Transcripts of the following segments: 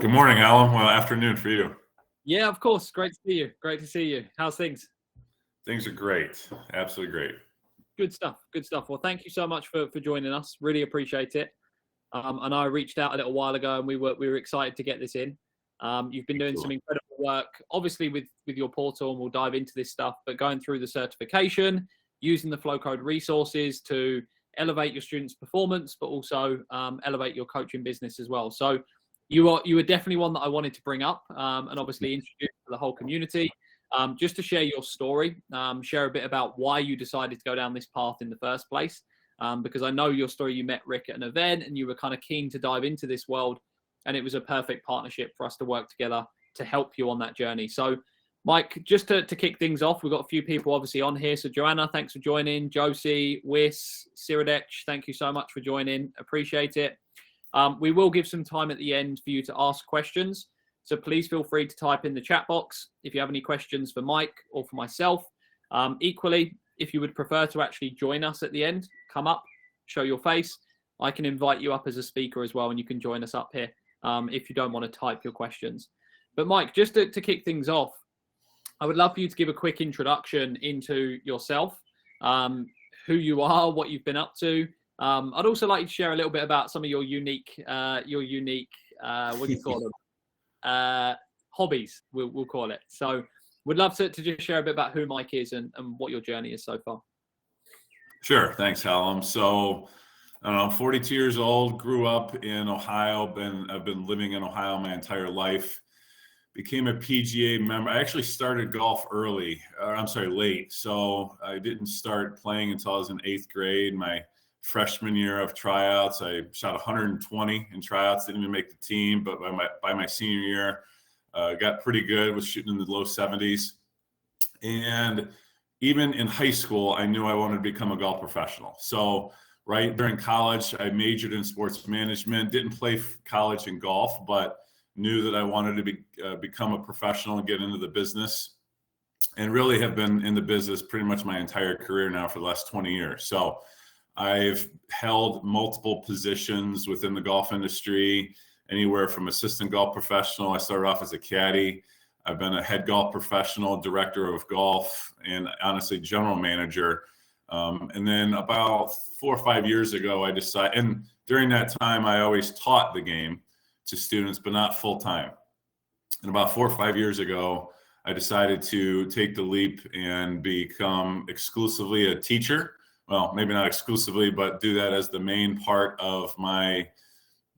Good morning, Alan. Well, afternoon for you. Yeah, of course. Great to see you. Great to see you. How's things? Things are great. Absolutely great. Good stuff. Good stuff. Well, thank you so much for joining us. Really appreciate it. And I reached out a little while ago, and we were excited to get this in. You've been doing some incredible work, obviously with your portal, and we'll dive into this stuff. But going through the certification, using the FlowCode resources to elevate your students' performance, but also elevate your coaching business as well. So you were definitely one that I wanted to bring up, and obviously introduce to the whole community. Just to share your story, share a bit about why you decided to go down this path in the first place. Because I know your story, you met Rick at an event and you were kind of keen to dive into this world, and it was a perfect partnership for us to work together to help you on that journey. So Mike, just to kick things off, we've got a few people obviously on here. So Joanna, thanks for joining. Josie, Wiss, Siradech, thank you so much for joining. Appreciate it. We will give some time at the end for you to ask questions. So please feel free to type in the chat box if you have any questions for Mike or for myself. Equally, if you would prefer to actually join us at the end, come up, show your face. I can invite you up as a speaker as well, and you can join us up here if you don't want to type your questions. But Mike, just to kick things off, I would love for you to give a quick introduction into yourself, who you are, what you've been up to. I'd also like you to share a little bit about some of your unique, what do you call them? Hobbies, we'll call it. So we'd love to just share a bit about who Mike is and what your journey is so far. Sure. Thanks, Hallam. So I'm 42 years old, grew up in Ohio, I've been living in Ohio my entire life, became a PGA member. I actually started golf late. So I didn't start playing until I was in 8th grade. My freshman year of tryouts, I shot 120 in tryouts, didn't even make the team, but by my senior year, got pretty good, was shooting in the low 70s. And even in high school, I knew I wanted to become a golf professional. So right during college, I majored in sports management, didn't play college in golf, but knew that I wanted to become a professional and get into the business, and really have been in the business pretty much my entire career now for the last 20 years. So I've held multiple positions within the golf industry, anywhere from assistant golf professional. I started off as a caddy. I've been a head golf professional, director of golf, and honestly, general manager. And then about 4 or 5 years ago, I decided, and during that time, I always taught the game to students, but not full time. And about 4 or 5 years ago, I decided to take the leap and become exclusively a teacher. Well, maybe not exclusively, but do that as the main part of my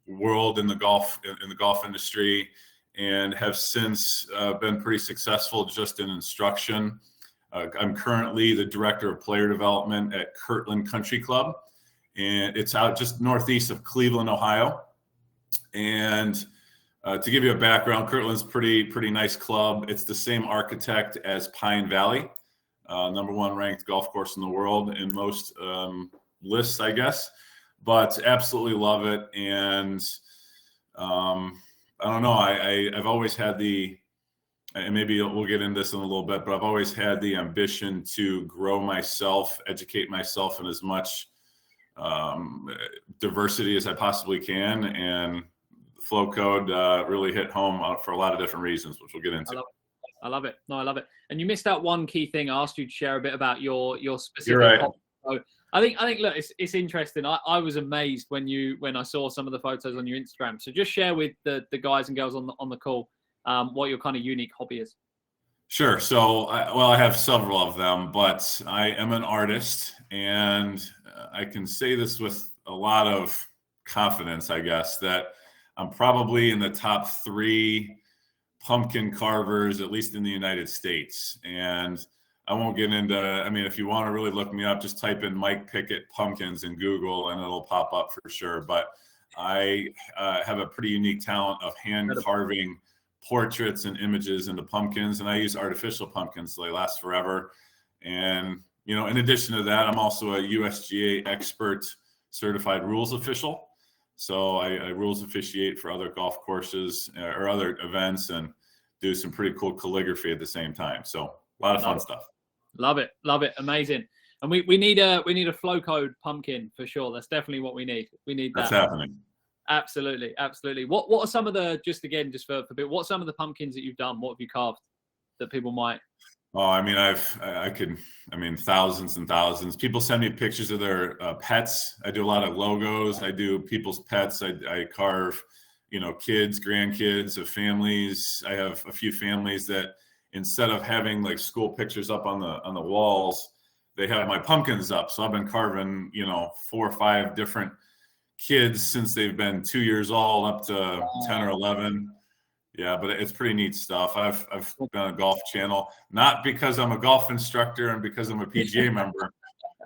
world in the golf industry, and have since been pretty successful just in instruction. I'm currently the director of player development at Kirtland Country Club, and it's out just northeast of Cleveland, Ohio. And to give you a background, Kirtland's pretty nice club. It's the same architect as Pine Valley, #1 ranked golf course in the world in most lists, I guess. But absolutely love it. And I don't know, I've always had and maybe we'll get into this in a little bit, but I've always had the ambition to grow myself, educate myself in as much diversity as I possibly can. And FlowCode really hit home for a lot of different reasons, which we'll get into. I love it. No, I love it. And you missed out one key thing. I asked you to share a bit about your specific. You're right. So I think look, it's interesting. I was amazed when I saw some of the photos on your Instagram. So just share with the guys and girls on the call what your kind of unique hobby is. Sure. So I have several of them, but I am an artist, and I can say this with a lot of confidence, I guess, that I'm probably in the top 3 pumpkin carvers, at least in the United States. And I won't get into, if you want to really look me up, just type in Mike Pickett pumpkins in Google and it'll pop up for sure. But I have a pretty unique talent of hand carving portraits and images into pumpkins, and I use artificial pumpkins so they last forever. And, in addition to that, I'm also a USGA expert certified rules official. So I rules officiate for other golf courses or other events, and do some pretty cool calligraphy at the same time. So a lot of fun stuff. Love it. Amazing. And we need a FlowCode pumpkin for sure. That's definitely what we need. We need that. That's happening. Absolutely, absolutely. What are some of the, just again, just for a bit, what are some of the pumpkins that you've done? What have you carved that people might? Oh, I mean, I mean, thousands and thousands. People send me pictures of their pets. I do a lot of logos. I do people's pets. I carve, kids, grandkids of families. I have a few families that instead of having like school pictures up on the walls, they have my pumpkins up. So I've been carving, 4 or 5 different kids since they've been 2 years old up to 10 or 11. Yeah, but it's pretty neat stuff. I've done a golf channel, not because I'm a golf instructor and because I'm a PGA member,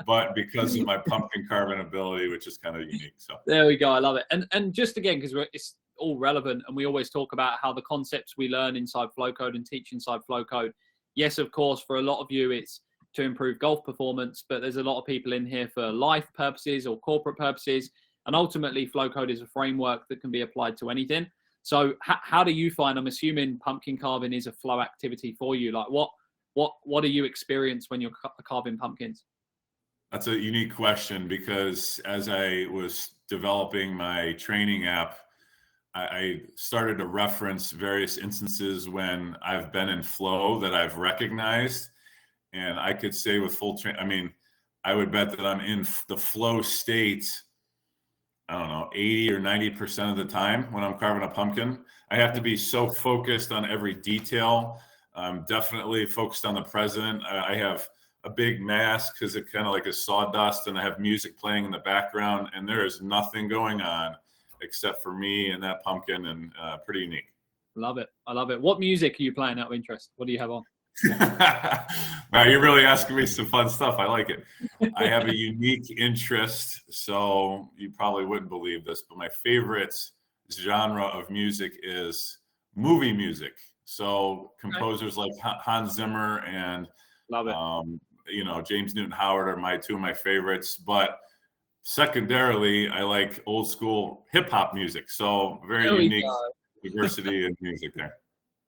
but because of my pumpkin carving ability, which is kind of unique. So there we go. I love it. And just again, because it's all relevant, and we always talk about how the concepts we learn inside FlowCode and teach inside FlowCode. Yes, of course, for a lot of you, it's to improve golf performance, but there's a lot of people in here for life purposes or corporate purposes. And ultimately, FlowCode is a framework that can be applied to anything. So how do you find, I'm assuming pumpkin carving is a flow activity for you. Like what do you experience when you're carving pumpkins? That's a unique question, because as I was developing my training app, I started to reference various instances when I've been in flow that I've recognized. And I could say with I would bet that I'm in the flow state, I don't know, 80 or 90% of the time when I'm carving a pumpkin. I have to be so focused on every detail. I'm definitely focused on the present. I have a big mask because it kind of like a sawdust, and I have music playing in the background, and there is nothing going on except for me and that pumpkin, and pretty unique. Love it. I love it. What music are you playing out of interest? What do you have on? Wow, you're really asking me some fun stuff. I like it. I have a unique interest, so you probably wouldn't believe this, but my favorite genre of music is movie music. So composers like Hans Zimmer and love it. James Newton Howard are two of my favorites. But secondarily, I like old school hip hop music. So very unique diversity in music there.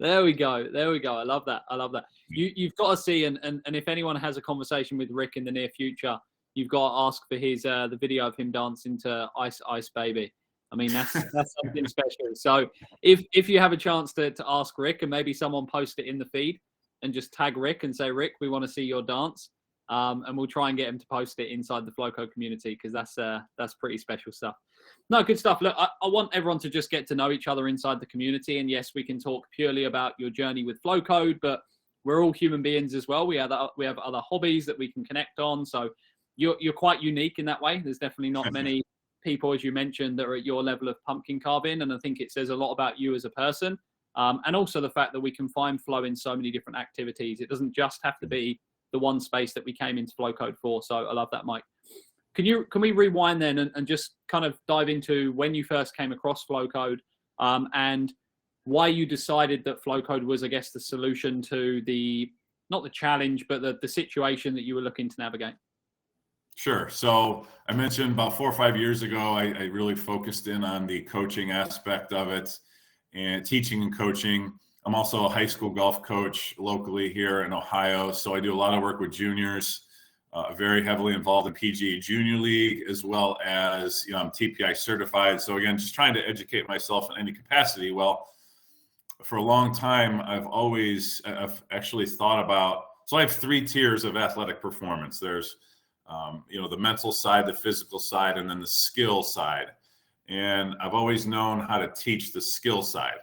There we go. There we go. I love that. I love that. You've got to see, and if anyone has a conversation with Rick in the near future, you've got to ask for his the video of him dancing to Ice Ice Baby. I mean, that's something special. So if you have a chance to ask Rick, and maybe someone post it in the feed and just tag Rick and say, Rick, we want to see your dance. And we'll try and get him to post it inside the FlowCode community, because that's pretty special stuff. No, good stuff. Look, I want everyone to just get to know each other inside the community. And yes, we can talk purely about your journey with FlowCode, but we're all human beings as well. We have other hobbies that we can connect on. So you're quite unique in that way. There's definitely not many people, as you mentioned, that are at your level of pumpkin carving. And I think it says a lot about you as a person. And also the fact that we can find flow in so many different activities. It doesn't just have to be the one space that we came into FlowCode for. So I love that, Mike. Can we rewind then and just kind of dive into when you first came across FlowCode, and why you decided that FlowCode was, I guess, the solution to not the challenge, but the situation that you were looking to navigate? Sure. So I mentioned about 4 or 5 years ago, I really focused in on the coaching aspect of it and teaching and coaching. I'm also a high school golf coach locally here in Ohio. So I do a lot of work with juniors, very heavily involved in PGA Junior League, as well as, I'm TPI certified. So again, just trying to educate myself in any capacity. Well, for a long time, I've actually thought about, so I have 3 tiers of athletic performance. There's, the mental side, the physical side, and then the skill side. And I've always known how to teach the skill side.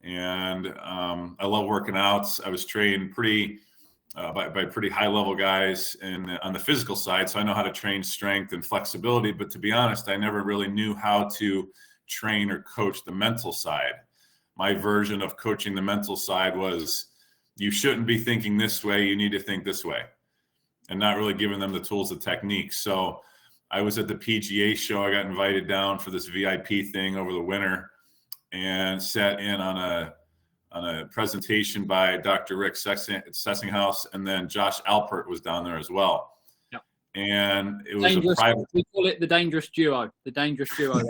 And I love working out. I was trained by pretty high level guys on the physical side. So I know how to train strength and flexibility. But to be honest, I never really knew how to train or coach the mental side. My version of coaching the mental side was, you shouldn't be thinking this way. You need to think this way, and not really giving them the tools, the techniques. So I was at the PGA show. I got invited down for this VIP thing over the winter, and sat in on a presentation by Dr. Rick Sessinghaus, and then Josh Alpert was down there as well. Yeah. And it was dangerous, we call it the dangerous duo. The dangerous duo.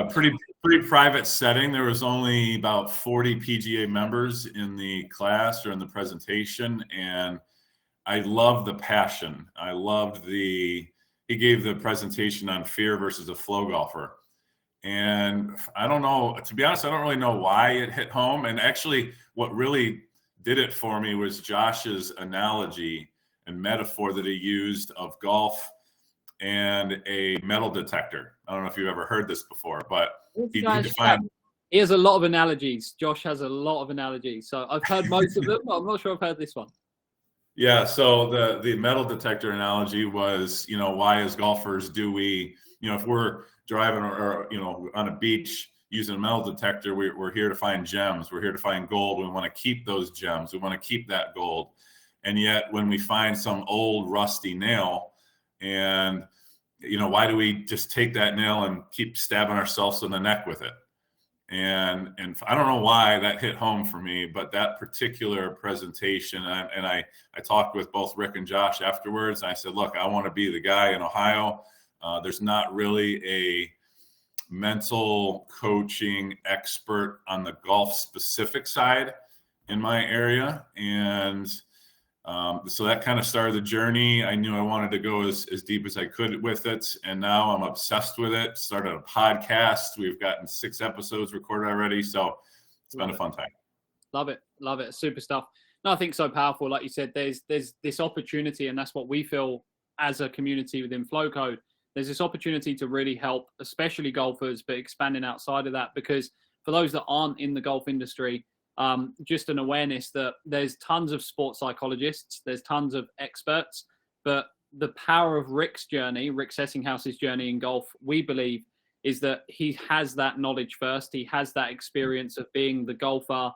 Pretty private setting. There was only about 40 PGA members in the class or in the presentation, and I loved the passion. I loved he he gave the presentation on fear versus a flow golfer. And I don't know, to be honest, I don't really know why it hit home. And actually, what really did it for me was Josh's analogy and metaphor that he used of golf and a metal detector. I don't know if you've ever heard this before, but he defined. He has a lot of analogies. Josh has a lot of analogies. So I've heard most of them, but I'm not sure I've heard this one. Yeah. So the metal detector analogy was, why as golfers do we, if we're driving or on a beach using a metal detector, we're here to find gems. We're here to find gold. We want to keep those gems. We want to keep that gold. And yet when we find some old rusty nail, and, why do we just take that nail and keep stabbing ourselves in the neck with it? And I don't know why that hit home for me, but that particular presentation, and I talked with both Rick and Josh afterwards. And I said, look, I want to be the guy in Ohio. There's not really a mental coaching expert on the golf specific side in my area. And so that kind of started the journey. I knew I wanted to go as deep as I could with it. And now I'm obsessed with it. Started a podcast. We've gotten 6 episodes recorded already. So it's been a fun time. Love it. Love it. Super stuff. No, I think so powerful. Like you said, there's this opportunity, and that's what we feel as a community within FlowCode. There's this opportunity to really help, especially golfers, but expanding outside of that, because for those that aren't in the golf industry, just an awareness that there's tons of sports psychologists, there's tons of experts, but the power of Rick Sessinghouse's journey in golf, we believe, is that he has that knowledge first. He has that experience of being the golfer,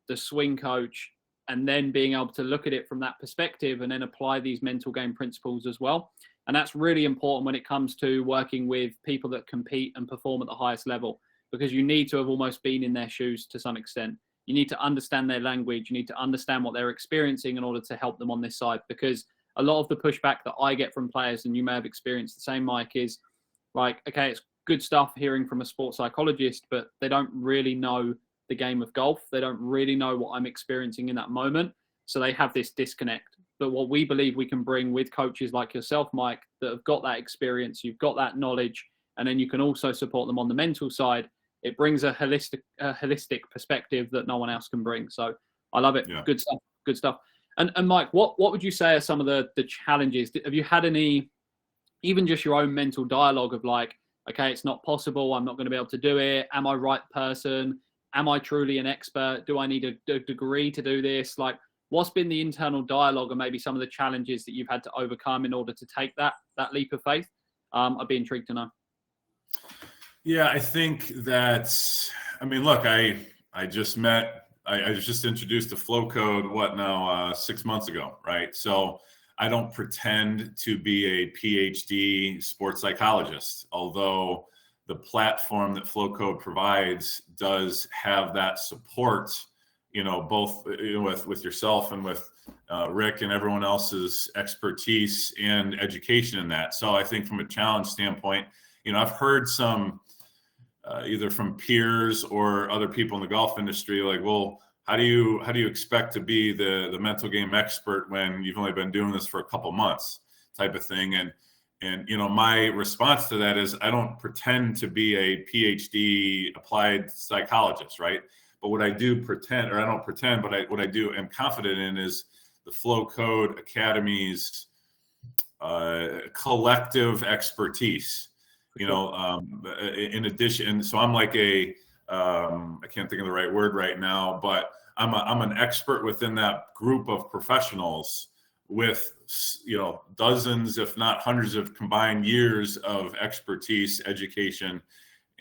the swing coach, and then being able to look at it from that perspective and then apply these mental game principles as well. And that's really important when it comes to working with people that compete and perform at the highest level, because you need to have almost been in their shoes to some extent. You need to understand their language. You need to understand what they're experiencing in order to help them on this side. Because a lot of the pushback that I get from players, and you may have experienced the same, Mike, is like, okay, it's good stuff hearing from a sports psychologist, but they don't really know the game of golf. They don't really know what I'm experiencing in that moment. So they have this disconnect. But what we believe we can bring with coaches like yourself, Mike, that have got that experience, you've got that knowledge, and then you can also support them on the mental side. It brings a holistic perspective that no one else can bring. So I love it. Yeah. Good stuff. Good stuff. And Mike, what would you say are some of the challenges? Have you had any, even just your own mental dialogue of like, okay, it's not possible. I'm not going to be able to do it. Am I right person? Am I truly an expert? Do I need a degree to do this? Like, what's been the internal dialogue and maybe some of the challenges that you've had to overcome in order to take that leap of faith? I'd be intrigued to know. Yeah, I think that's, look, I just introduced the FlowCode, 6 months ago, right? So I don't pretend to be a PhD sports psychologist, although the platform that FlowCode provides does have that support, both with yourself and with Rick and everyone else's expertise and education in that. So I think from a challenge standpoint, I've heard some either from peers or other people in the golf industry, like, well, how do you expect to be the mental game expert when you've only been doing this for a couple months, type of thing. And my response to that is I don't pretend to be a PhD applied psychologist, right? But what I do pretend, or I don't pretend, but what I do am confident in is the FlowCode Academy's collective expertise. In addition, so I'm like I can't think of the right word right now, but I'm an expert within that group of professionals with, dozens, if not hundreds of combined years of expertise, education,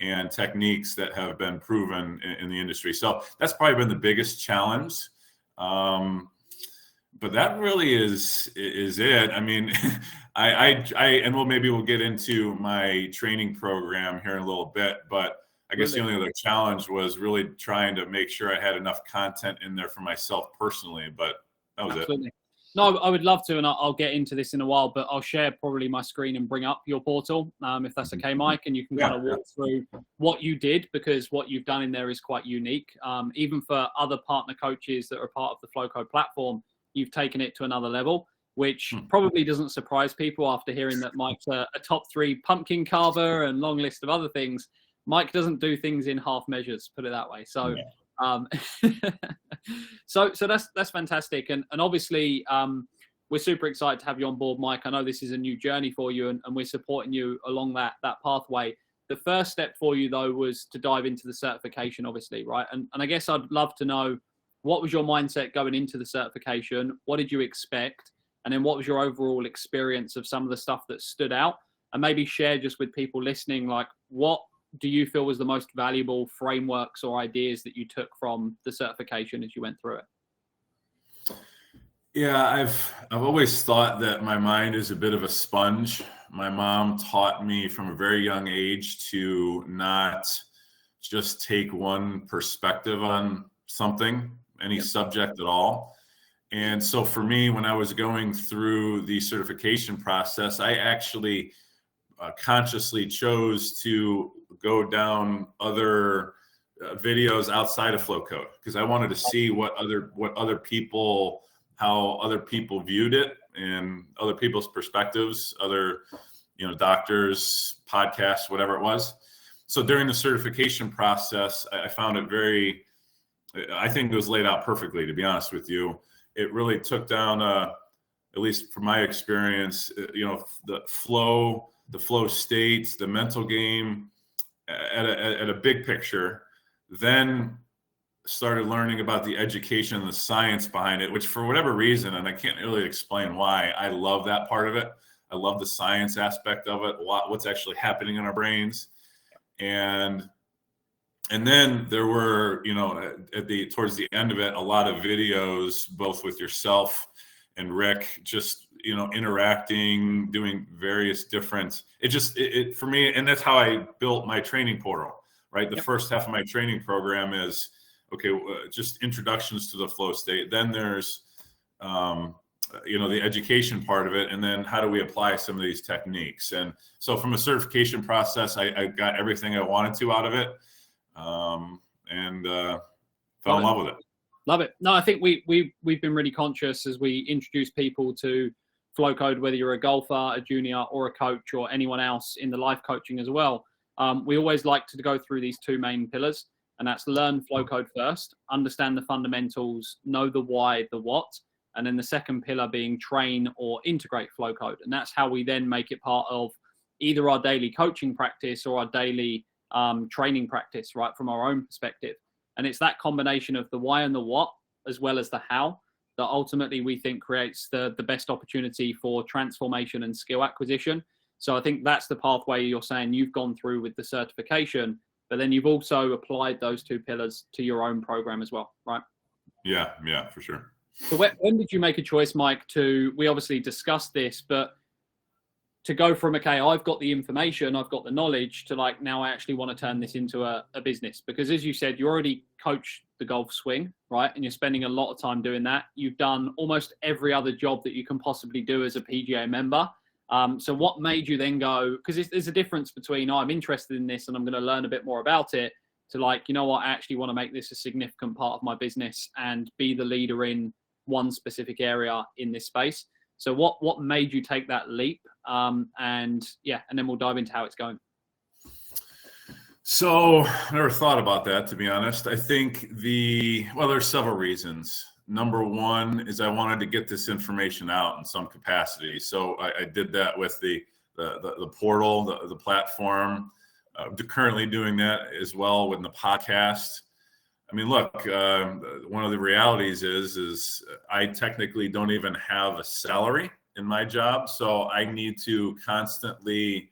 and techniques that have been proven in the industry. So that's probably been the biggest challenge. But that really is it. Maybe we'll get into my training program here in a little bit, but I guess the only other challenge was really trying to make sure I had enough content in there for myself personally, but that was Absolutely. It. No, I would love to, and I'll get into this in a while, but I'll share probably my screen and bring up your portal, if that's okay, Mike, and you can kind of walk through what you did, because what you've done in there is quite unique. Even for other partner coaches that are part of the FlowCode platform, you've taken it to another level. which probably doesn't surprise people after hearing that Mike's a top 3 pumpkin carver and long list of other things. Mike doesn't do things in half measures, put it that way. So, so that's fantastic. And obviously, we're super excited to have you on board, Mike. I know this is a new journey for you, and we're supporting you along that pathway. The first step for you, though, was to dive into the certification, obviously, right? And I guess I'd love to know, what was your mindset going into the certification? What did you expect? And then what was your overall experience of some of the stuff that stood out? And maybe share just with people listening, like, what do you feel was the most valuable frameworks or ideas that you took from the certification as you went through it? Yeah, I've always thought that my mind is a bit of a sponge. My mom taught me from a very young age to not just take one perspective on something, any subject at all. And so for me, when I was going through the certification process, I actually consciously chose to go down other videos outside of FlowCode, because I wanted to see how other people viewed it and other people's perspectives, other, doctors, podcasts, whatever it was. So during the certification process, I found it I think it was laid out perfectly, to be honest with you. It really took down, at least from my experience, the flow states, the mental game at a big picture, then started learning about the education and the science behind it, which for whatever reason, and I can't really explain why, I love that part of it. I love the science aspect of it, what's actually happening in our brains. And then there were, towards the end of it, a lot of videos, both with yourself and Rick, just, interacting, doing various different, it for me, and that's how I built my training portal, right? The first half of my training program is, just introductions to the flow state. Then there's, the education part of it. And then how do we apply some of these techniques? And so from a certification process, I got everything I wanted to out of it. And fell in love with it. Love it. No, I think we've been really conscious as we introduce people to FlowCode, whether you're a golfer, a junior, or a coach, or anyone else in the life coaching as well. We always like to go through these 2 main pillars, and that's learn FlowCode first, understand the fundamentals, know the why, the what, and then the second pillar being train or integrate FlowCode. And that's how we then make it part of either our daily coaching practice or our daily training practice, right, from our own perspective. And it's that combination of the why and the what, as well as the how, that ultimately we think creates the best opportunity for transformation and skill acquisition. So I think that's the pathway you're saying you've gone through with the certification, but then you've also applied those 2 pillars to your own program as well, right? Yeah, for sure. So when did you make a choice, Mike, we obviously discussed this, but to go from, okay, I've got the information, I've got the knowledge, to like, now I actually want to turn this into a business? Because as you said, you already coach the golf swing, right? And you're spending a lot of time doing that. You've done almost every other job that you can possibly do as a PGA member. So what made you then go, because there's a difference between, I'm interested in this and I'm going to learn a bit more about it, to like, you know what, I actually want to make this a significant part of my business and be the leader in one specific area in this space. So what made you take that leap? And then we'll dive into how it's going. So I never thought about that, to be honest. I think there's several reasons. Number one is I wanted to get this information out in some capacity. So I did that with the portal, the platform. Currently doing that as well with the podcast. I mean, look, one of the realities is I technically don't even have a salary in my job. So I need to constantly,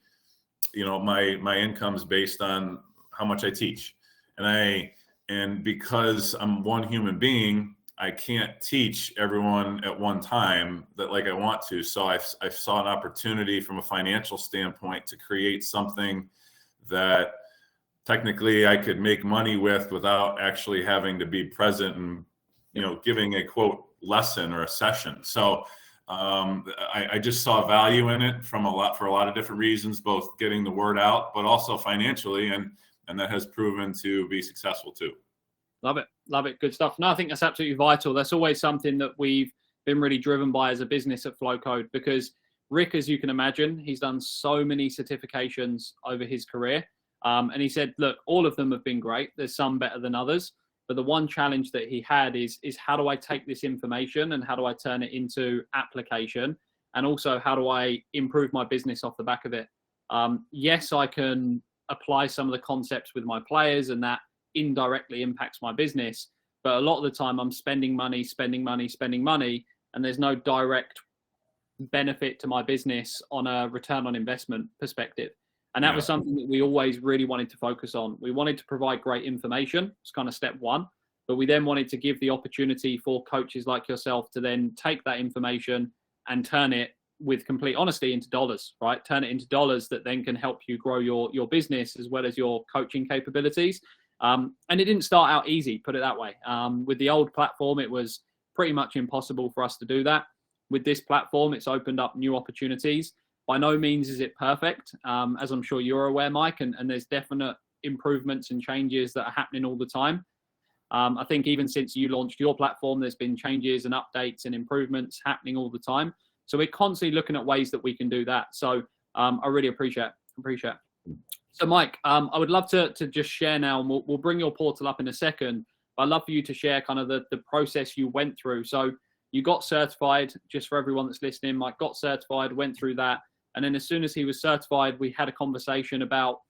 my income's based on how much I teach. And because I'm one human being, I can't teach everyone at one time that like I want to. So I saw an opportunity from a financial standpoint to create something that technically I could make money with without actually having to be present and, giving a quote lesson or a session. So I just saw value in it for a lot of different reasons, both getting the word out, but also financially. And that has proven to be successful too. Love it. Good stuff. No, I think that's absolutely vital. That's always something that we've been really driven by as a business at FlowCode, because Rick, as you can imagine, he's done so many certifications over his career. And he said, look, all of them have been great. There's some better than others. But the one challenge that he had is how do I take this information and how do I turn it into application? And also, how do I improve my business off the back of it? Yes, I can apply some of the concepts with my players, and that indirectly impacts my business. But a lot of the time I'm spending money, and there's no direct benefit to my business on a return on investment perspective. And that was something that we always really wanted to focus on. We wanted to provide great information. It's kind of step one. But we then wanted to give the opportunity for coaches like yourself to then take that information and turn it, with complete honesty, into dollars, right? Turn it into dollars that then can help you grow your business as well as your coaching capabilities. And it didn't start out easy, put it that way. With the old platform, it was pretty much impossible for us to do that. With this platform, it's opened up new opportunities. By no means is it perfect, as I'm sure you're aware, Mike, and there's definite improvements and changes that are happening all the time. I think even since you launched your platform, there's been changes and updates and improvements happening all the time. So we're constantly looking at ways that we can do that. So I really appreciate it. So Mike, I would love to just share now, and we'll bring your portal up in a second, but I'd love for you to share kind of the process you went through. So you got certified, just for everyone that's listening. Mike got certified, went through that. And then as soon as he was certified, we had a conversation about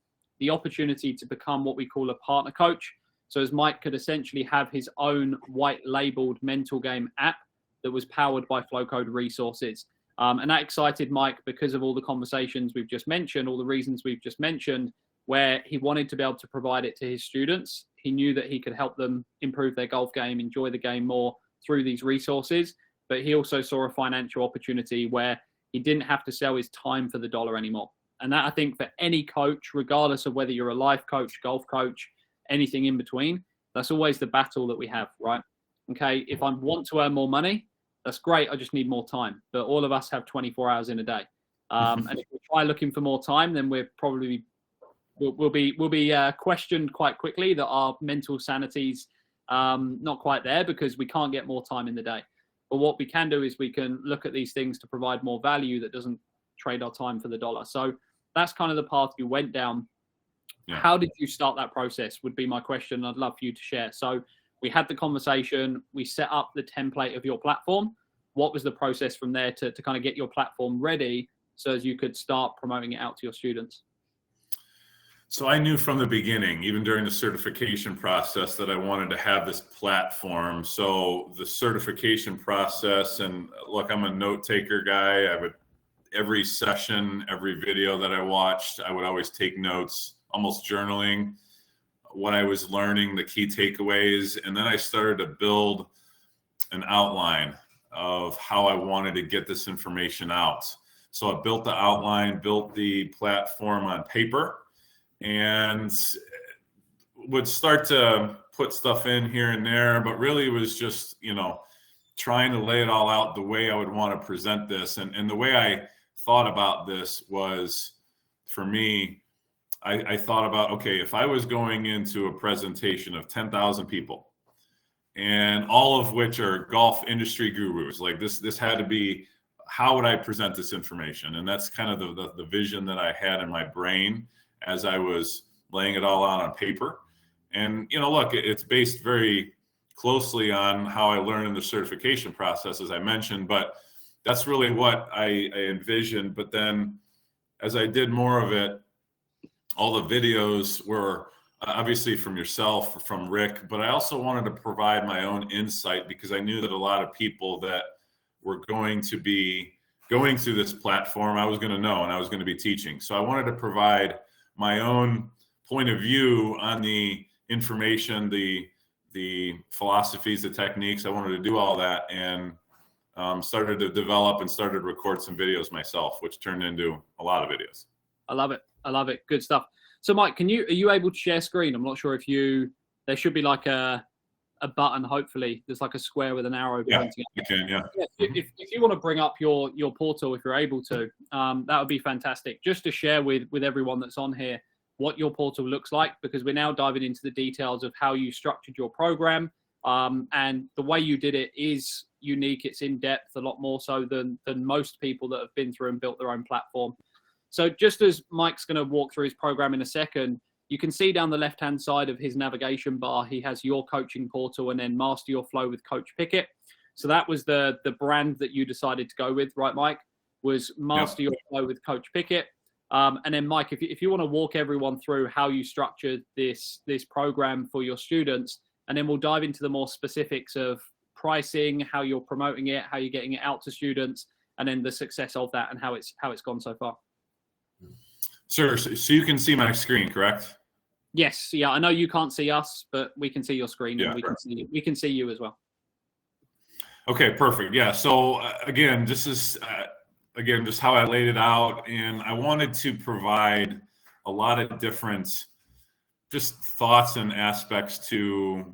the opportunity to become what we call a partner coach. So as Mike could essentially have his own white labeled mental game app that was powered by FlowCode resources. And that excited Mike because of all the conversations we've just mentioned, all the reasons we've just mentioned, where he wanted to be able to provide it to his students. He knew that he could help them improve their golf game, enjoy the game more through these resources. But he also saw a financial opportunity where he didn't have to sell his time for the dollar anymore. And that, I think, for any coach, regardless of whether you're a life coach, golf coach, anything in between, that's always the battle that we have, right? Okay, if I want to earn more money, that's great. I just need more time. But all of us have 24 hours in a day. And if we try looking for more time, then we'll be questioned quite quickly that our mental sanity's not quite there, because we can't get more time in the day. But what we can do is we can look at these things to provide more value that doesn't trade our time for the dollar. So that's kind of the path you went down. Yeah. How did you start that process would be my question. I'd love for you to share. So we had the conversation, we set up the template of your platform. What was the process from there to kind of get your platform ready so as you could start promoting it out to your students? So I knew from the beginning, even during the certification process, that I wanted to have this platform. So the certification process, and look, I'm a note taker guy. Every session, every video that I watched, I would always take notes, almost journaling what I was learning, the key takeaways. And then I started to build an outline of how I wanted to get this information out. So I built the outline, built the platform on paper, and would start to put stuff in here and there, but really it was just, trying to lay it all out the way I would want to present this. And the way I thought about this was, for me, I thought about, okay, if I was going into a presentation of 10,000 people, and all of which are golf industry gurus, like this had to be, how would I present this information? And that's kind of the vision that I had in my brain as I was laying it all out on paper. And, look, it's based very closely on how I learned in the certification process, as I mentioned, but that's really what I envisioned. But then as I did more of it, all the videos were obviously from yourself, from Rick, but I also wanted to provide my own insight, because I knew that a lot of people that were going to be going through this platform, I was going to know, and I was going to be teaching. So I wanted to provide my own point of view on the information, the philosophies, the techniques. I wanted to do all that, and started to develop and started to record some videos myself, which turned into a lot of videos. I love it. Good stuff. So Mike, are you able to share screen? I'm not sure if there should be like a button, hopefully. There's like a square with an arrow pointing. You can, yeah. If you want to bring up your portal, if you're able to, that would be fantastic. Just to share with everyone that's on here what your portal looks like, because we're now diving into the details of how you structured your program. And the way you did it is unique. It's in depth, a lot more so than most people that have been through and built their own platform. So just as Mike's going to walk through his program in a second, you can see down the left-hand side of his navigation bar, he has your coaching portal and then Master Your Flow with Coach Pickett. So that was the brand that you decided to go with, right, Mike? Was Master Your Flow with Coach Pickett. And then, Mike, if you want to walk everyone through how you structured this program for your students, and then we'll dive into the more specifics of pricing, how you're promoting it, how you're getting it out to students, and then the success of that and how it's gone so far. Sure. So you can see my screen, correct? Yes. Yeah. I know you can't see us, but we can see your screen. Yeah, and we can see you as well. Okay, perfect. Yeah. So again, this is just how I laid it out, and I wanted to provide a lot of different just thoughts and aspects to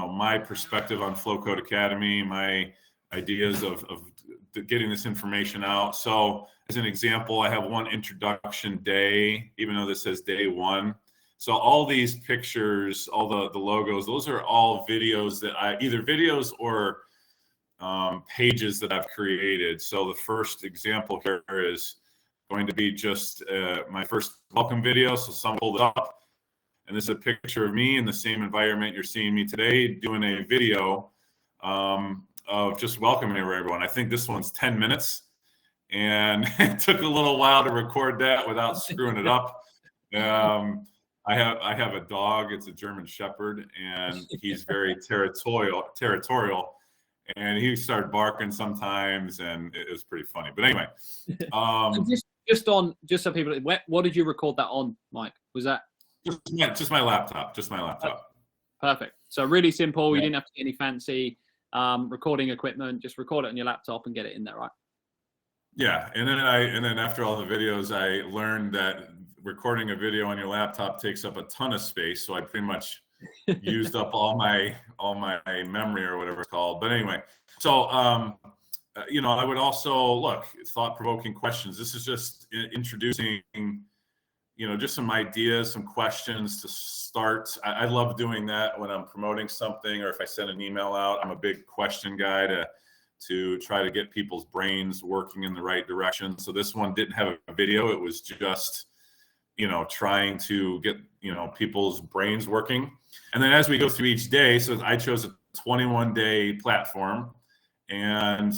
my perspective on FlowCode Academy, my ideas of getting this information out. So as an example, I have one introduction day, even though this says day one. So all these pictures, all the logos, those are all videos that either videos or pages that I've created. So the first example here is going to be just my first welcome video. So someone pulled it up, and this is a picture of me in the same environment you're seeing me today, doing a video of just welcoming everyone. I think this one's 10 minutes, and it took a little while to record that without screwing it up. I have a dog. It's a German Shepherd, and he's very territorial. And he started barking sometimes, and it was pretty funny. But anyway, just so people, what did you record that on, Mike? Was that just my laptop? Just my laptop. Perfect. So really simple. Yeah. You didn't have to get any fancy recording equipment. Just record it on your laptop and get it in there, right? Yeah, and then after all the videos, I learned that recording a video on your laptop takes up a ton of space. So I pretty much used up all my memory or whatever it's called. But anyway, so I would also look thought-provoking questions. This is just introducing just some ideas, some questions to start. I love doing that when I'm promoting something, or if I send an email out. I'm a big question guy to try to get people's brains working in the right direction. So this one didn't have a video. It was just trying to get people's brains working. And then as we go through each day, so I chose a 21-day platform, and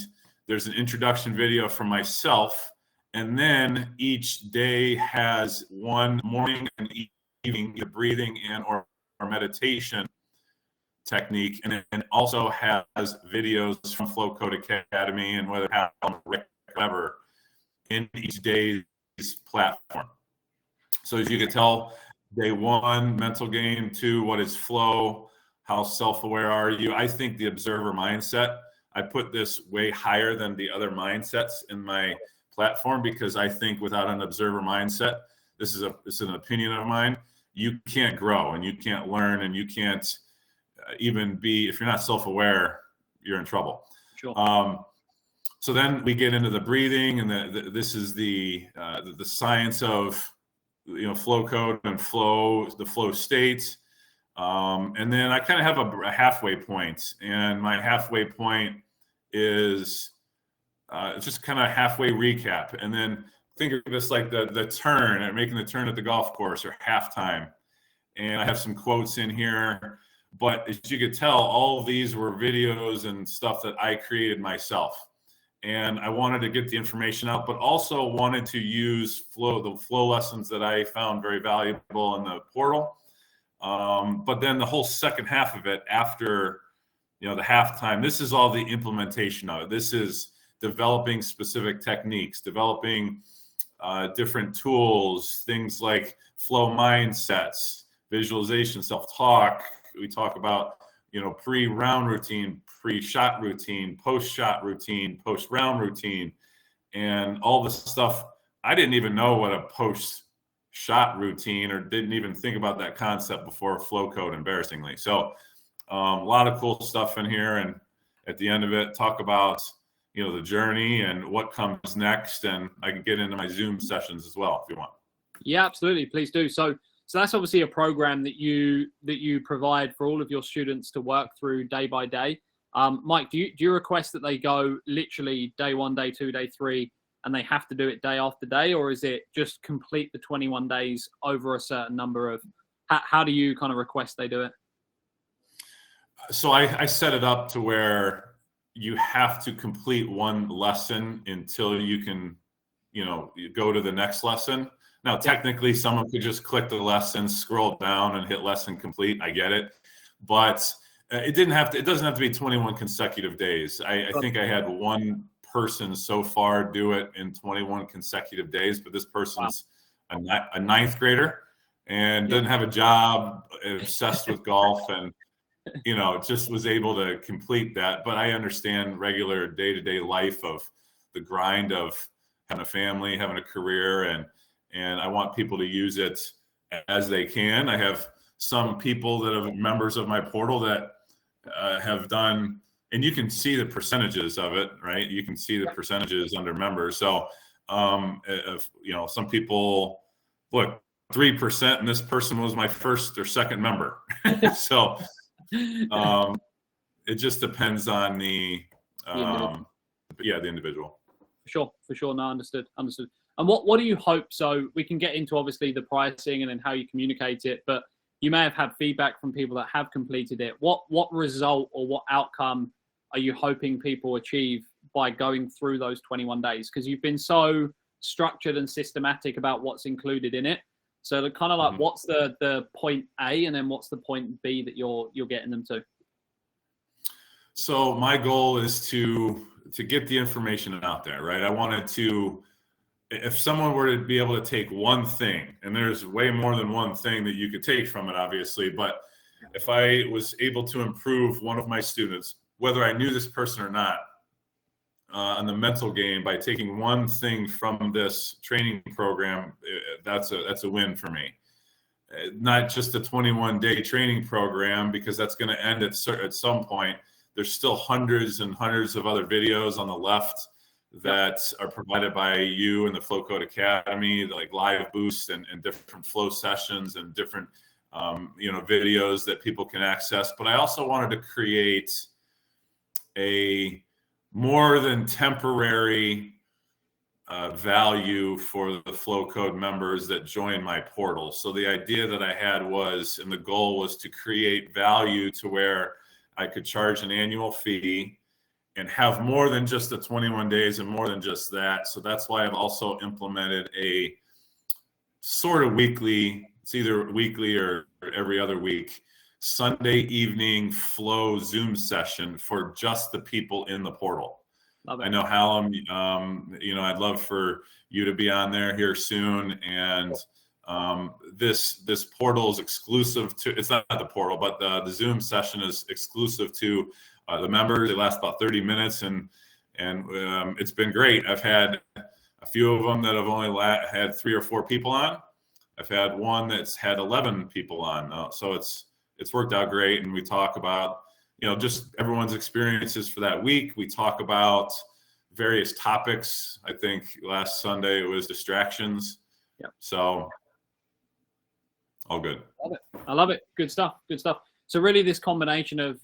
there's an introduction video from myself, and then each day has one morning and evening either breathing and or meditation technique, and then also has videos from FlowCode Academy and whatever in each day's platform. So as you can tell, day one, mental game. 2, what is flow? How self-aware are you? I think the observer mindset, I put this way higher than the other mindsets in my platform, because I think without an observer mindset, this is an opinion of mine, you can't grow and you can't learn and you can't even be, if you're not self-aware, you're in trouble. Sure. So then we get into the breathing, and this is the science of FlowCode and the flow states. And then I kind of have a halfway point, and my halfway point is just kind of halfway recap. And then think of this like the turn, and making the turn at the golf course, or halftime. And I have some quotes in here, but as you could tell, all of these were videos and stuff that I created myself. And I wanted to get the information out, but also wanted to use the flow lessons that I found very valuable in the portal. But then the whole second half of it, after the halftime, this is all the implementation of it. This is developing specific techniques, developing different tools, things like flow mindsets, visualization, self-talk. We talk about pre-round routine, pre-shot routine, post-shot routine, post-round routine, and all this stuff. I didn't even know what a post-shot routine, or didn't even think about that concept before FlowCode, embarrassingly. So a lot of cool stuff in here. And at the end of it, talk about the journey and what comes next. And I can get into my Zoom sessions as well if you want. Yeah, absolutely. Please do. So So that's obviously a program that you provide for all of your students to work through day by day. Mike, do you request that they go literally day 1, day 2, day 3, and they have to do it day after day, or is it just complete the 21 days over a certain number of? How do you kind of request they do it? So I set it up to where you have to complete one lesson until you can, you go to the next lesson. Now, technically, someone could just click the lesson, scroll down, and hit lesson complete. I get it, but it doesn't have to be 21 consecutive days. I think I had one person so far do it in 21 consecutive days, but this person's a ninth grader and doesn't have a job, obsessed with golf, and just was able to complete that. But I understand regular day-to-day life of the grind of having a family, having a career, and I want people to use it as they can. I have some people that are members of my portal that have done, and you can see the percentages of it, right? You can see the percentages under members. So, some people, look, 3%, and this person was my first or second member. So it just depends on the individual. For sure. No, understood. And what do you hope? So we can get into obviously the pricing and then how you communicate it, but you may have had feedback from people that have completed it. What result or what outcome are you hoping people achieve by going through those 21 days? Because you've been so structured and systematic about what's included in it. So kind of like, what's the point A, and then what's the point B that you're getting them to? So my goal is to get the information out there, right? I wanted to, if someone were to be able to take one thing, and there's way more than one thing that you could take from it, obviously, but if I was able to improve one of my students, whether I knew this person or not, on the mental game by taking one thing from this training program, that's a win for me. Not just a 21-day training program, because that's going to end at some point. There's still hundreds and hundreds of other videos on the left that are provided by you and the FlowCode Academy, like live boosts and different flow sessions and different videos that people can access. But I also wanted to create a more than temporary value for the FlowCode members that join my portal. So the idea that I had was, and the goal was, to create value to where I could charge an annual fee and have more than just the 21 days and more than just that. So that's why I've also implemented a sort of weekly, it's either weekly or every other week, Sunday evening flow Zoom session for just the people in the portal. I know, Hallam, I'd love for you to be on there here soon. And this portal is exclusive to, it's not the portal, but the Zoom session is exclusive to the members. They last about 30 minutes, and it's been great. I've had a few of them that have only had 3 or 4 people on. I've had one that's had 11 people on. So it's worked out great. And we talk about, just everyone's experiences for that week. We talk about various topics. I think last Sunday it was distractions. Yeah. So all good. I love it. Good stuff. So really this combination of,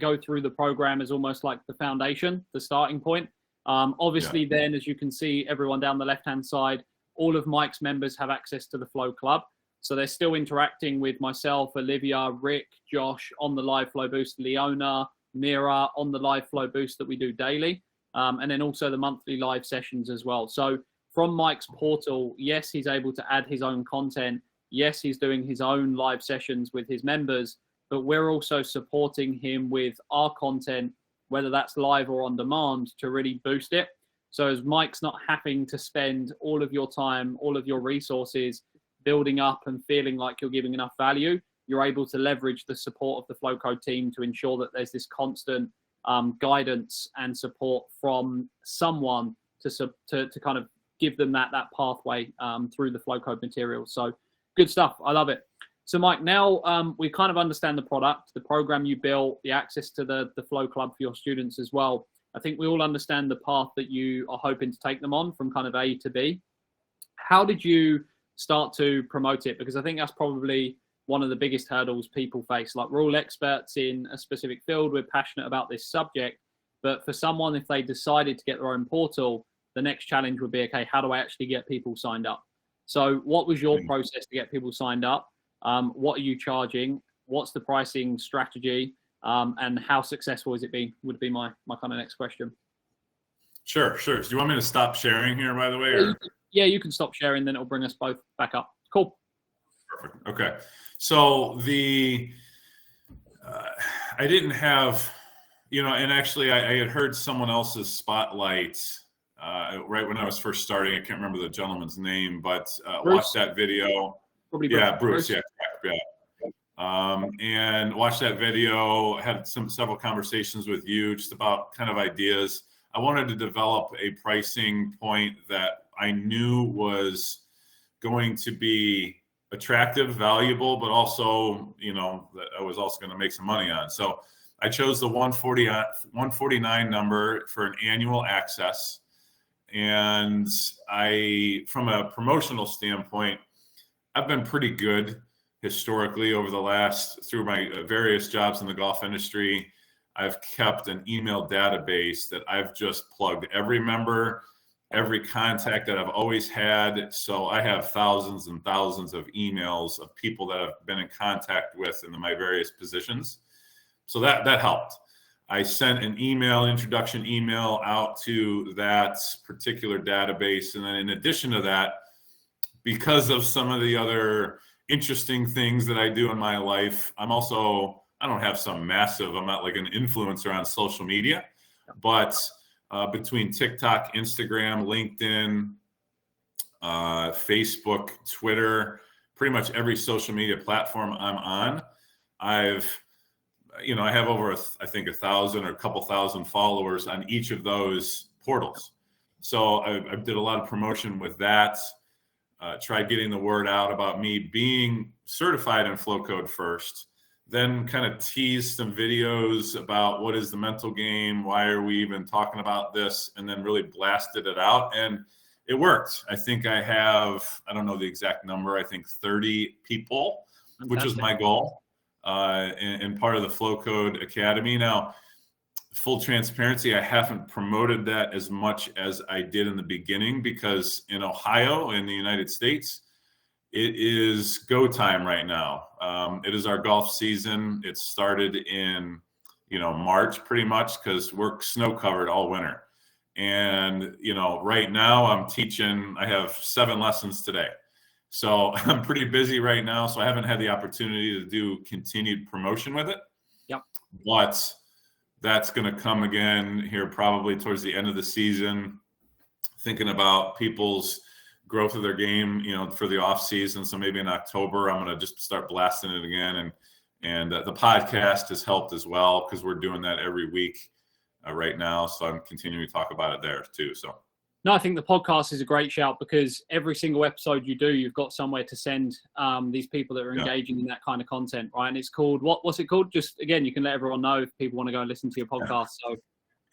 go through the program is almost like the foundation, the starting point. Obviously then, as you can see, everyone down the left-hand side, all of Mike's members have access to the Flow Club. So they're still interacting with myself, Olivia, Rick, Josh on the live Flow Boost, Leona, Mira on the live Flow Boost that we do daily. And then also the monthly live sessions as well. So from Mike's portal, yes, he's able to add his own content. Yes, he's doing his own live sessions with his members, but we're also supporting him with our content, whether that's live or on demand, to really boost it. So as Mike's not having to spend all of your time, all of your resources building up and feeling like you're giving enough value, you're able to leverage the support of the FlowCode team to ensure that there's this constant guidance and support from someone to kind of give them that pathway through the FlowCode materials. So good stuff. I love it. So Mike, now we kind of understand the product, the program you built, the access to the Flow Club for your students as well. I think we all understand the path that you are hoping to take them on from kind of A to B. How did you start to promote it? Because I think that's probably one of the biggest hurdles people face. Like, we're all experts in a specific field. We're passionate about this subject. But for someone, if they decided to get their own portal, the next challenge would be, okay, how do I actually get people signed up? So what was your process to get people signed up? What are you charging? What's the pricing strategy? And how successful has it been, would be my kind of next question. Sure. Do you want me to stop sharing here, by the way? Or? Yeah, you can stop sharing, then it'll bring us both back up. Cool. Perfect. Okay. So I didn't have, and actually I had heard someone else's spotlight right when I was first starting. I can't remember the gentleman's name, but watched that video. Probably Bruce. Yeah. And watched that video, had several conversations with you just about kind of ideas. I wanted to develop a pricing point that I knew was going to be attractive, valuable, but also, that I was also going to make some money on. So I chose the 149 number for an annual access. And from a promotional standpoint, I've been pretty good historically through my various jobs in the golf industry. I've kept an email database that I've just plugged every member, every contact that I've always had. So I have thousands and thousands of emails of people that I've been in contact with in my various positions. So that helped. I sent an introduction email out to that particular database. And then in addition to that, because of some of the other interesting things that I do in my life, I don't have I'm not like an influencer on social media, but between TikTok, Instagram, LinkedIn, Facebook, Twitter, pretty much every social media platform I'm on, I have over, I think, 1,000 or a couple thousand followers on each of those portals. So I did a lot of promotion with that. Tried getting the word out about me being certified in FlowCode first, then kind of teased some videos about what is the mental game, why are we even talking about this, and then really blasted it out. And it worked. I think I don't know the exact number, I think 30 people, which was my goal, and part of the FlowCode Academy. Now, full transparency, I haven't promoted that as much as I did in the beginning, because in Ohio, in the United States, it is go time right now. It is our golf season. It started in, March pretty much, because we're snow covered all winter. And, right now I'm teaching, I have 7 lessons today. So I'm pretty busy right now. So I haven't had the opportunity to do continued promotion with it. Yep. But that's going to come again here probably towards the end of the season, thinking about people's growth of their game, for the off season. So maybe in October, I'm going to just start blasting it again. And the podcast has helped as well, because we're doing that every week right now. So I'm continuing to talk about it there too. So. No, I think the podcast is a great shout, because every single episode you do, you've got somewhere to send these people that are engaging in that kind of content, right? And it's called, what's it called? Just, again, you can let everyone know if people want to go and listen to your podcast. So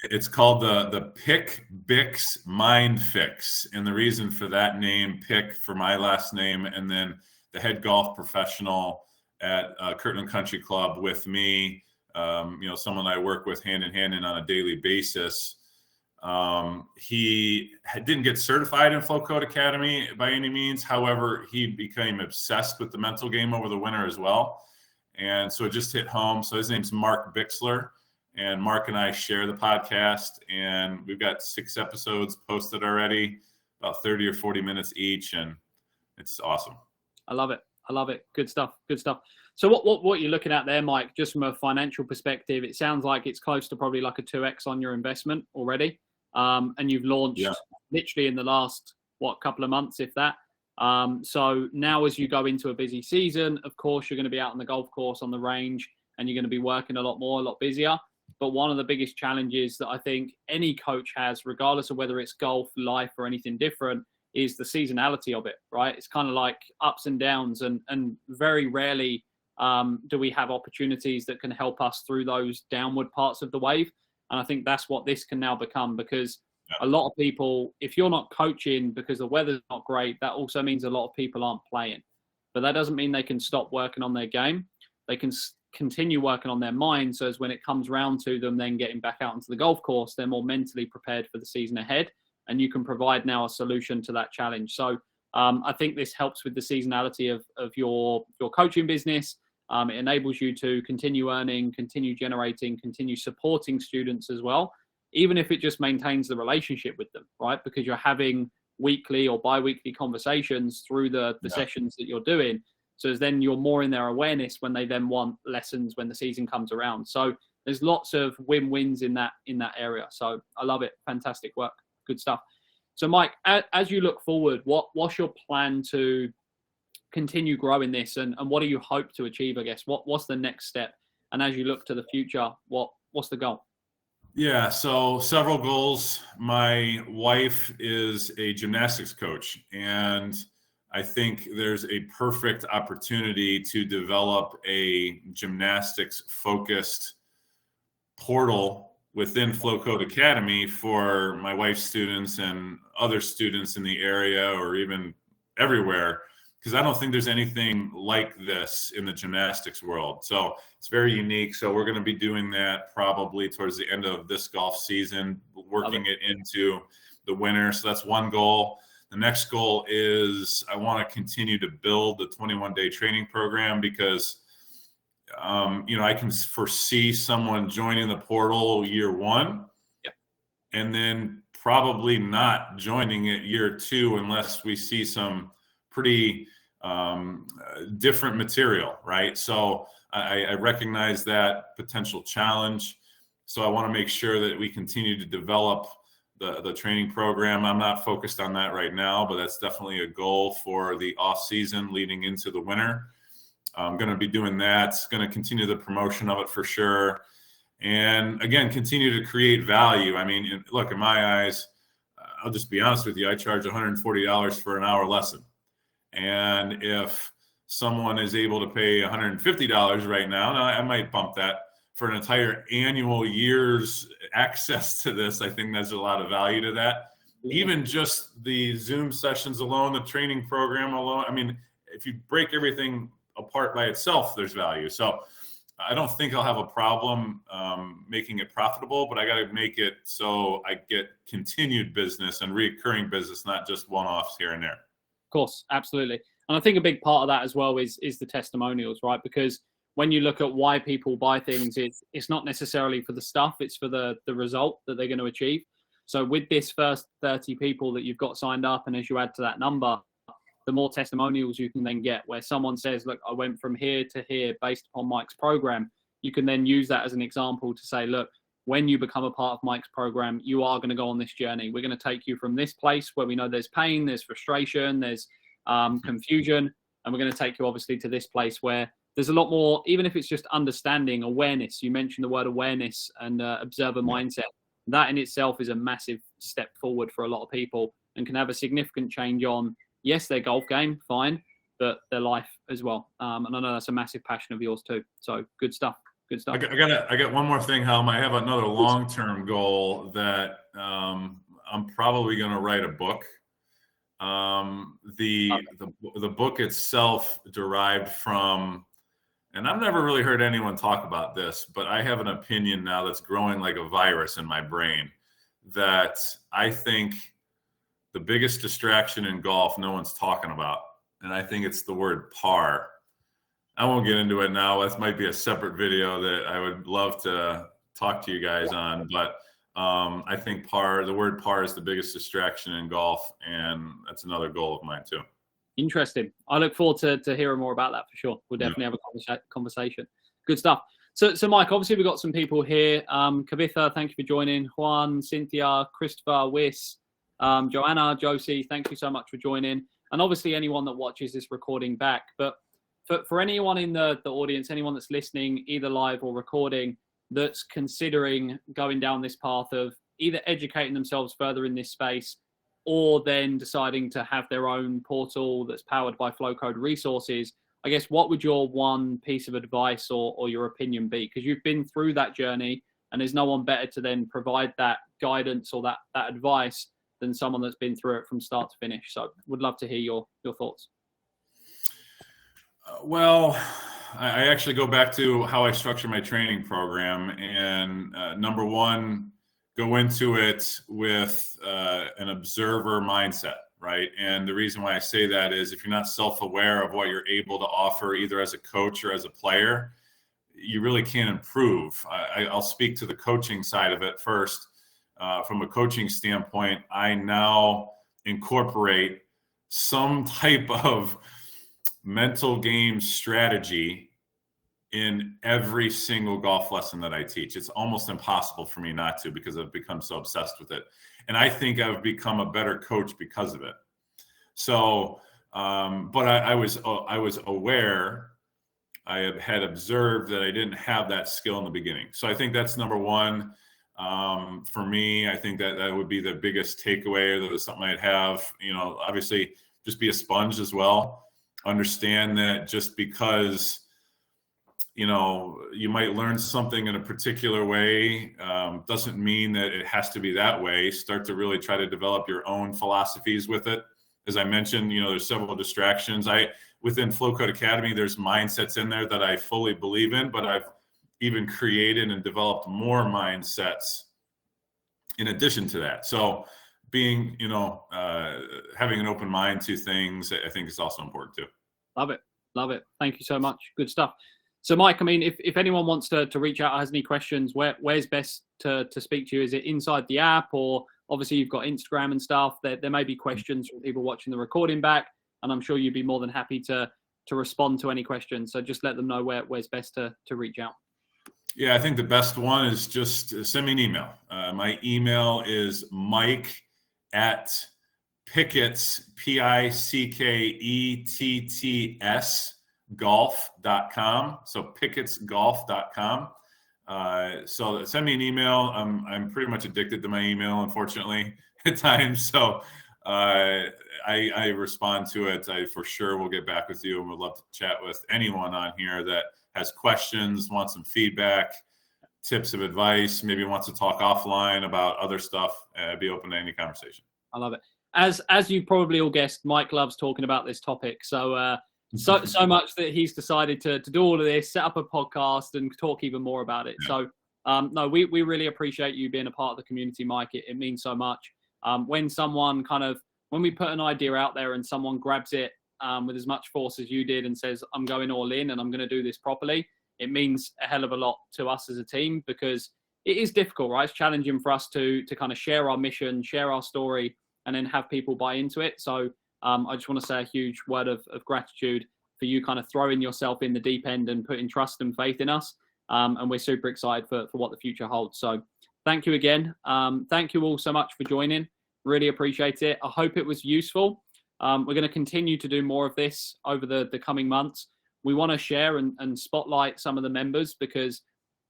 it's called the Pick Bix Mind Fix. And the reason for that name, Pick for my last name, and then the head golf professional at Kirtland Country Club with me, someone I work with hand in hand and on a daily basis. He didn't get certified in FlowCode Academy by any means. However, he became obsessed with the mental game over the winter as well. And so it just hit home. So his name's Mark Bixler, and Mark and I share the podcast, and we've got 6 episodes posted already, about 30 or 40 minutes each. And it's awesome. I love it. Good stuff. So what you're looking at there, Mike, just from a financial perspective, it sounds like it's close to probably like a 2x on your investment already. And you've launched literally in the last, couple of months, if that. So now as you go into a busy season, of course, you're going to be out on the golf course, on the range, and you're going to be working a lot more, a lot busier. But one of the biggest challenges that I think any coach has, regardless of whether it's golf, life, or anything different, is the seasonality of it, right? It's kind of like ups and downs, and very rarely do we have opportunities that can help us through those downward parts of the wave. And I think that's what this can now become, because a lot of people, if you're not coaching because the weather's not great, that also means a lot of people aren't playing. But that doesn't mean they can stop working on their game. They can continue working on their mind. So as when it comes round to them then getting back out onto the golf course, they're more mentally prepared for the season ahead. And you can provide now a solution to that challenge. So I think this helps with the seasonality of your coaching business. It enables you to continue earning, continue generating, continue supporting students as well, even if it just maintains the relationship with them, right? Because you're having weekly or bi-weekly conversations through the sessions that you're doing. So then you're more in their awareness when they then want lessons when the season comes around. So there's lots of win-wins in that area. So I love it. Fantastic work. Good stuff. So Mike, as you look forward, what's your plan to continue growing this, and what do you hope to achieve, I guess? What's the next step? And as you look to the future, what's the goal? Yeah, so several goals. My wife is a gymnastics coach, and I think there's a perfect opportunity to develop a gymnastics focused portal within FlowCode Academy for my wife's students and other students in the area or even everywhere, because I don't think there's anything like this in the gymnastics world. So it's very unique. So we're going to be doing that probably towards the end of this golf season, working it into the winter. So that's one goal. The next goal is I want to continue to build the 21-day training program because I can foresee someone joining the portal year one, and then probably not joining it year two unless we see some pretty different material, right? So I recognize that potential challenge. So I want to make sure that we continue to develop the training program. I'm not focused on that right now, but that's definitely a goal for the off season leading into the winter. I'm going to be doing that. Going to continue the promotion of it for sure. And again, continue to create value. I mean, look, in my eyes, I'll just be honest with you, I charge $140 for an hour lesson. And if someone is able to pay $150 right now, I might bump that for an entire annual year's access to this. I think there's a lot of value to that. Even just the Zoom sessions alone, the training program alone. I mean, if you break everything apart by itself, there's value. So I don't think I'll have a problem making it profitable, but I got to make it so I get continued business and recurring business, not just one-offs here and there. Of course, absolutely. And I think a big part of that as well is the testimonials, right? Because when you look at why people buy things, it's not necessarily for the stuff, it's for the result that they're going to achieve. So with this first 30 people that you've got signed up, and as you add to that number, the more testimonials you can then get where someone says, look, I went from here to here based upon Mike's program. You can then use that as an example to say, look, when you become a part of Mike's program, you are going to go on this journey. We're going to take you from this place where we know there's pain, there's frustration, there's confusion. And we're going to take you obviously to this place where there's a lot more, even if it's just understanding, awareness. You mentioned the word awareness and observer mindset. That in itself is a massive step forward for a lot of people and can have a significant change on, yes, their golf game, fine, but their life as well. And I know that's a massive passion of yours too. So good stuff. Good stuff. I got one more thing, Helm. I have another long-term goal that I'm probably going to write a book. The book itself derived from, and I've never really heard anyone talk about this, but I have an opinion now that's growing like a virus in my brain that I think the biggest distraction in golf no one's talking about, and I think it's the word par. I won't get into it now. This might be a separate video that I would love to talk to you guys on, but I think the word par is the biggest distraction in golf, and that's another goal of mine too. Interesting. I look forward to hearing more about that for sure. We'll definitely have a conversation. Good stuff. So Mike, obviously we've got some people here. Kavitha, thank you for joining. Juan, Cynthia, Christopher, Wiss, Joanna, Josie, thank you so much for joining. And obviously anyone that watches this recording back. But for anyone in the audience, anyone that's listening, either live or recording, that's considering going down this path of either educating themselves further in this space or then deciding to have their own portal that's powered by FlowCode resources, I guess what would your one piece of advice or your opinion be? Because you've been through that journey. And there's no one better to then provide that guidance or that advice than someone that's been through it from start to finish. So would love to hear your thoughts. Well, I actually go back to how I structure my training program. And number one, go into it with an observer mindset, right? And the reason why I say that is if you're not self-aware of what you're able to offer, either as a coach or as a player, you really can't improve. I'll speak to the coaching side of it first. From a coaching standpoint, I now incorporate some type of mental game strategy in every single golf lesson that I teach. It's almost impossible for me not to, because I've become so obsessed with it. And I think I've become a better coach because of it. So, but I was aware, I had observed that I didn't have that skill in the beginning. So I think that's number one. For me, I think that would be the biggest takeaway. That was something I'd have, obviously just be a sponge as well. Understand that just because, you might learn something in a particular way, doesn't mean that it has to be that way. Start to really try to develop your own philosophies with it. As I mentioned, there's several distractions. Within FlowCode Academy, there's mindsets in there that I fully believe in, but I've even created and developed more mindsets in addition to that. So being, having an open mind to things, I think is also important too. Love it. Love it. Thank you so much. Good stuff. So Mike, I mean, if anyone wants to reach out or has any questions, where's best to speak to you? Is it inside the app, or obviously you've got Instagram and stuff? There may be questions from people watching the recording back, and I'm sure you'd be more than happy to respond to any questions. So just let them know where's best to reach out. Yeah, I think the best one is just send me an email. My email is mike@Pickett's, PICKETTS, golf.com. So pickettsgolf.com. So send me an email. I'm pretty much addicted to my email, unfortunately, at times. So I respond to it. I for sure will get back with you, and would love to chat with anyone on here that has questions, wants some feedback, tips of advice, maybe wants to talk offline about other stuff. I'd be open to any conversation. I love it. As you probably all guessed, Mike loves talking about this topic. So so much that he's decided to do all of this, set up a podcast and talk even more about it. Yeah. So no, we really appreciate you being a part of the community, Mike. It means so much. When we put an idea out there and someone grabs it with as much force as you did and says, I'm going all in and I'm going to do this properly, it means a hell of a lot to us as a team, because it is difficult, right? It's challenging for us to kind of share our mission, share our story, and then have people buy into it. So I just want to say a huge word of gratitude for you kind of throwing yourself in the deep end and putting trust and faith in us. And we're super excited for what the future holds. So thank you again. Thank you all so much for joining. Really appreciate it. I hope it was useful. We're going to continue to do more of this over the coming months. We want to share and spotlight some of the members, because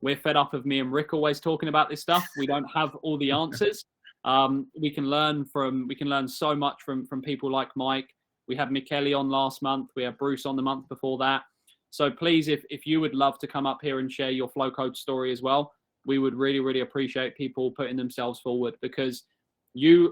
we're fed up of me and Rick always talking about this stuff. We don't have all the answers. We can learn so much from people like Mike. We had Michele on last month. We had Bruce on the month before that. So please, if you would love to come up here and share your FlowCode story as well, we would really, really appreciate people putting themselves forward, because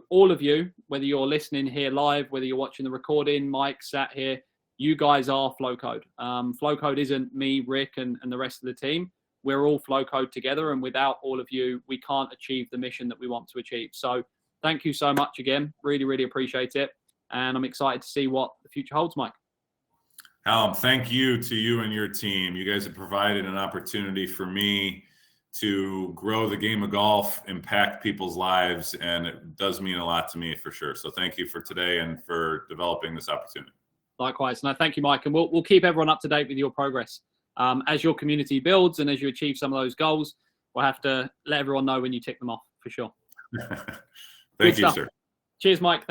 all of you, whether you're listening here live, whether you're watching the recording, Mike sat here, you guys are FlowCode. FlowCode isn't me, Rick, and the rest of the team. We're all FlowCode together, and without all of you, we can't achieve the mission that we want to achieve. So thank you so much again. Really, really appreciate it. And I'm excited to see what the future holds, Mike. Alan, thank you to you and your team. You guys have provided an opportunity for me to grow the game of golf, impact people's lives, and it does mean a lot to me for sure. So thank you for today and for developing this opportunity. Likewise. No, thank you, Mike. And we'll keep everyone up to date with your progress. As your community builds and as you achieve some of those goals, we'll have to let everyone know when you tick them off, for sure. Thank you, sir. Cheers, Mike.